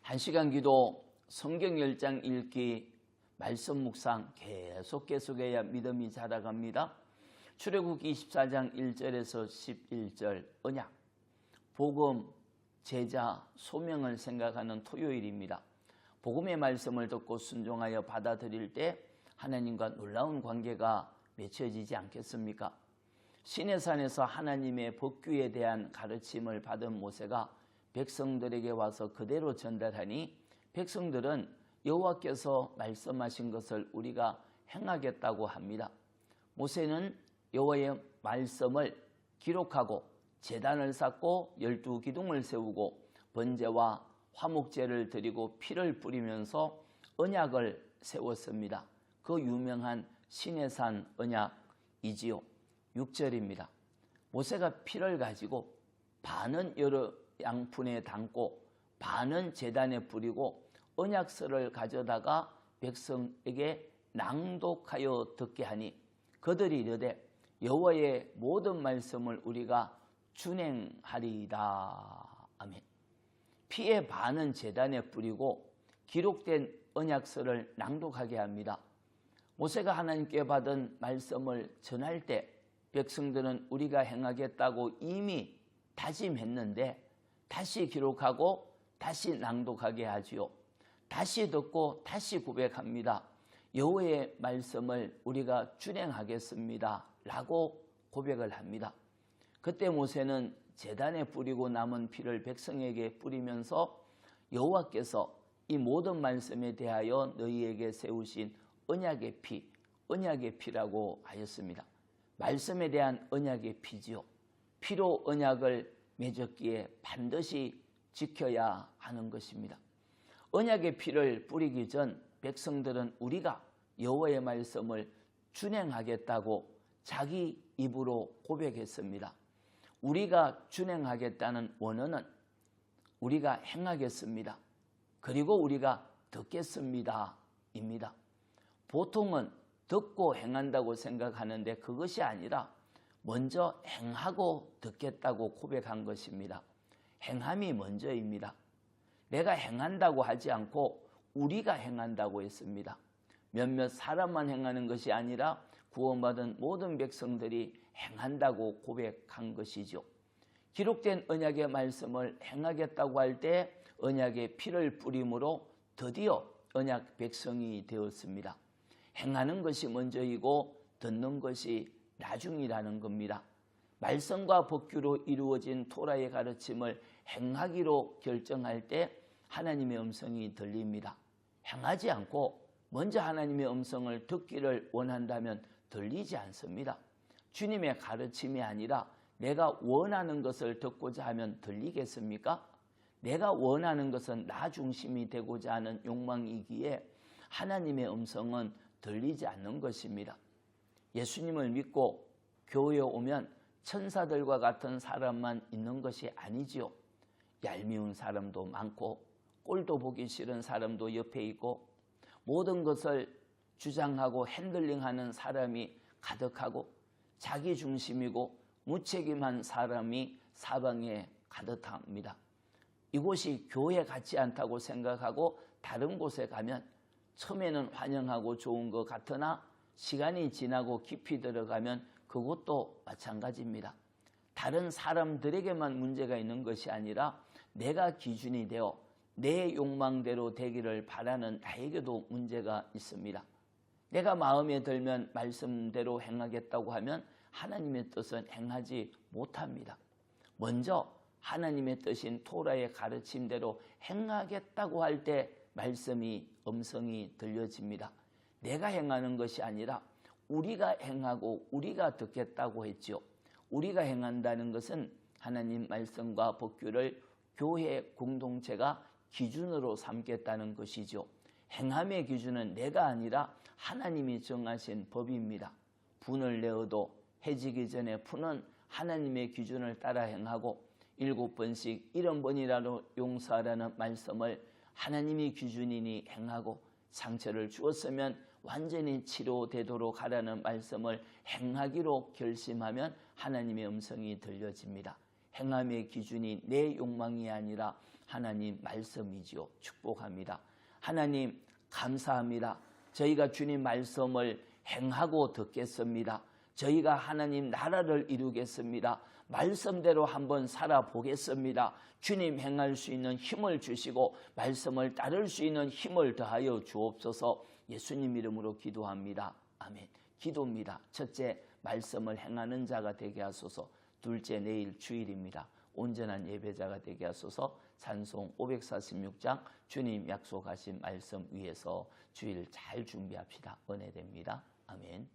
1시간 기도, 성경 10장 읽기, 말씀 묵상 계속해야 믿음이 자라갑니다. 출애굽기 24장 1절에서 11절 언약, 복음, 제자, 소명을 생각하는 토요일입니다. 복음의 말씀을 듣고 순종하여 받아들일 때 하나님과 놀라운 관계가 맺혀지지 않겠습니까? 시내산에서 하나님의 법규에 대한 가르침을 받은 모세가 백성들에게 와서 그대로 전달하니 백성들은 여호와께서 말씀하신 것을 우리가 행하겠다고 합니다. 모세는 여호와의 말씀을 기록하고 제단을 쌓고 12기둥을 세우고 번제와 화목제를 드리고 피를 뿌리면서 언약을 세웠습니다. 그 유명한 시내산 언약이지요. 6절입니다. 모세가 피를 가지고 반은 여러 양푼에 담고 반은 제단에 뿌리고 언약서를 가져다가 백성에게 낭독하여 듣게 하니 그들이 이르되 여호와의 모든 말씀을 우리가 준행하리이다. 아멘. 피의 반은 제단에 뿌리고 기록된 언약서를 낭독하게 합니다. 모세가 하나님께 받은 말씀을 전할 때 백성들은 우리가 행하겠다고 이미 다짐했는데 다시 기록하고 다시 낭독하게 하지요. 다시 듣고 다시 고백합니다. 여호와의 말씀을 우리가 준행하겠습니다 라고 고백을 합니다. 그때 모세는 제단에 뿌리고 남은 피를 백성에게 뿌리면서 여호와께서 이 모든 말씀에 대하여 너희에게 세우신 언약의 피, 언약의 피라고 하였습니다. 말씀에 대한 언약의 피지요. 피로 언약을 맺었기에 반드시 지켜야 하는 것입니다. 언약의 피를 뿌리기 전 백성들은 우리가 여호와의 말씀을 준행하겠다고 자기 입으로 고백했습니다. 우리가 준행하겠다는 원어는 우리가 행하겠습니다. 그리고 우리가 듣겠습니다 입니다. 보통은 듣고 행한다고 생각하는데 그것이 아니라 먼저 행하고 듣겠다고 고백한 것입니다. 행함이 먼저입니다. 내가 행한다고 하지 않고 우리가 행한다고 했습니다. 몇몇 사람만 행하는 것이 아니라 구원받은 모든 백성들이 행한다고 고백한 것이죠. 기록된 언약의 말씀을 행하겠다고 할 때 언약의 피를 뿌림으로 드디어 언약 백성이 되었습니다. 행하는 것이 먼저이고 듣는 것이 나중이라는 겁니다. 말씀과 법규로 이루어진 토라의 가르침을 행하기로 결정할 때 하나님의 음성이 들립니다. 행하지 않고 먼저 하나님의 음성을 듣기를 원한다면 들리지 않습니다. 주님의 가르침이 아니라 내가 원하는 것을 듣고자 하면 들리겠습니까? 내가 원하는 것은 나 중심이 되고자 하는 욕망이기에 하나님의 음성은 들리지 않는 것입니다. 예수님을 믿고 교회에 오면 천사들과 같은 사람만 있는 것이 아니지요. 얄미운 사람도 많고 꼴도 보기 싫은 사람도 옆에 있고 모든 것을 주장하고 핸들링하는 사람이 가득하고 자기 중심이고 무책임한 사람이 사방에 가득합니다. 이곳이 교회 같지 않다고 생각하고 다른 곳에 가면 처음에는 환영하고 좋은 것 같으나 시간이 지나고 깊이 들어가면 그것도 마찬가지입니다. 다른 사람들에게만 문제가 있는 것이 아니라 내가 기준이 되어 내 욕망대로 되기를 바라는 나에게도 문제가 있습니다. 내가 마음에 들면 말씀대로 행하겠다고 하면 하나님의 뜻은 행하지 못합니다. 먼저 하나님의 뜻인 토라의 가르침대로 행하겠다고 할 때 말씀이 음성이 들려집니다. 내가 행하는 것이 아니라 우리가 행하고 우리가 듣겠다고 했지요. 우리가 행한다는 것은 하나님 말씀과 법규를 교회 공동체가 기준으로 삼겠다는 것이죠. 행함의 기준은 내가 아니라 하나님이 정하신 법입니다. 분을 내어도 해지기 전에 푸는 하나님의 기준을 따라 행하고 7번씩 70번이라도 용서하라는 말씀을 하나님이 기준이니 행하고 상처를 주었으면 완전히 치료되도록 하라는 말씀을 행하기로 결심하면 하나님의 음성이 들려집니다. 행함의 기준이 내 욕망이 아니라 하나님 말씀이지요. 축복합니다. 하나님 감사합니다. 저희가 주님 말씀을 행하고 듣겠습니다. 저희가 하나님 나라를 이루겠습니다. 말씀대로 한번 살아보겠습니다. 주님 행할 수 있는 힘을 주시고 말씀을 따를 수 있는 힘을 더하여 주옵소서. 예수님 이름으로 기도합니다. 아멘. 기도입니다. 첫째, 말씀을 행하는 자가 되게 하소서. 둘째, 내일 주일입니다. 온전한 예배자가 되게 하소서. 찬송 546장 주님 약속하신 말씀 위에서 주일 잘 준비합시다. 은혜됩니다. 아멘.